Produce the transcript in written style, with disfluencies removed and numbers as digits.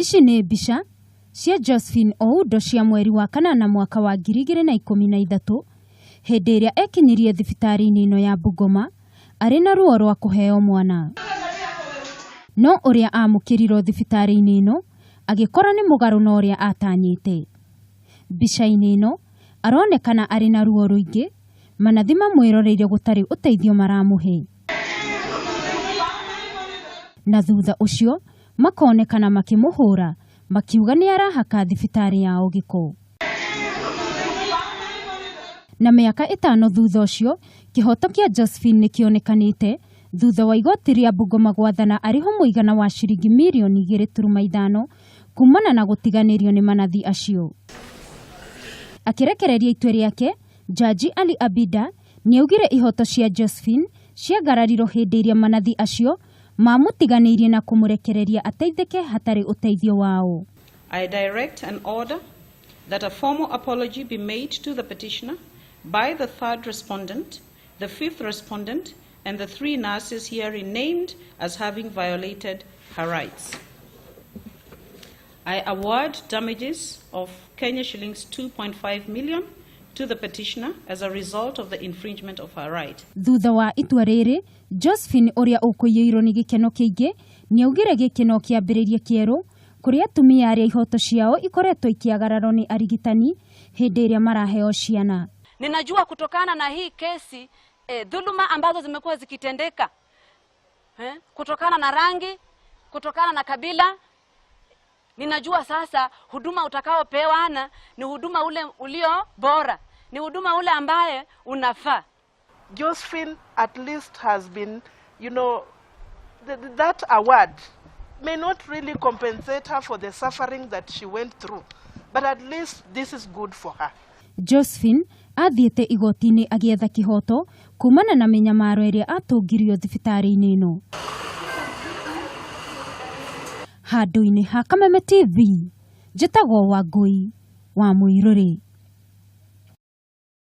Ici nĩ mbica cia Josphene Oundo cia mweri wa kanana mwaka wa 2013 hĩndĩ ĩrĩa ekinyirie thibitari-ini ino ya Bungoma arĩ na ruo rwa kũheo mwana. No ũrĩa amũkĩrirwo thibitari-ini ino agĩkora nĩ mũgarũ na ũrĩa atanyĩte. Mbica-inĩ ino aronekana arĩ na ruo rũingĩ, manathi mamwĩroreire gũtarĩ ũteithio maramũhe. Na thutha ũcio makonekana makĩmũhũra makiuga nĩ arahaka thibitari yao gĩko. Na mĩaka 5 thutha ũcio kihoto kia Josphene nĩ kionekanĩte thutha wa igoti ria Bungoma gwathana arĩho muigana wa ciringi mirion 2.5 kumana na gũtiganĩrio nĩ manathi acio. Akĩrekereria itua rĩake, Jaji Ali Abida nĩaugire ihoto cia Josphene ciagararirwo hĩndĩ ĩrĩa manathi acio mamũtiganĩirie na kũmũrekereria ateithĩke hatarĩ ũteithio wao. I direct an order that a formal apology be made to the petitioner by the third respondent, the fifth respondent, and the 3 nurses herein named as having violated her rights. I award damages of Kenya shillings 2.5 million to the petitioner as a result of the infringement of her right. Thutha wa itua rĩrĩ, Josphene ũrĩa ũkũiyũirwo nĩ gĩkeno kĩingĩ nĩaugire gĩkeno kĩambĩrĩria kĩerũ kũrĩ atumia arĩa ihoto ciao ikoretwo ikiagararwo nĩ arigitani hĩndĩ ĩrĩa maraheo ciana. Ninajua kutokana na hii kesi dhuluma ambazo zimekuwa zikitendeka kutokana na rangi, kutokana na kabila, ninajua sasa huduma utakaopewana ni huduma ule ulio bora, ni huduma ule ambaye unafaa. Josphene at least has been, that award may not really compensate her for the suffering that she went through, but at least this is good for her. Josphene athiite igoti-ini akienda kihoto kumana na minyamaro ĩrĩa atungirio thibitari-ini ino. Handũ-inĩ ha Kameme TV, njĩtagwo Wangui wa Mũirũrĩ.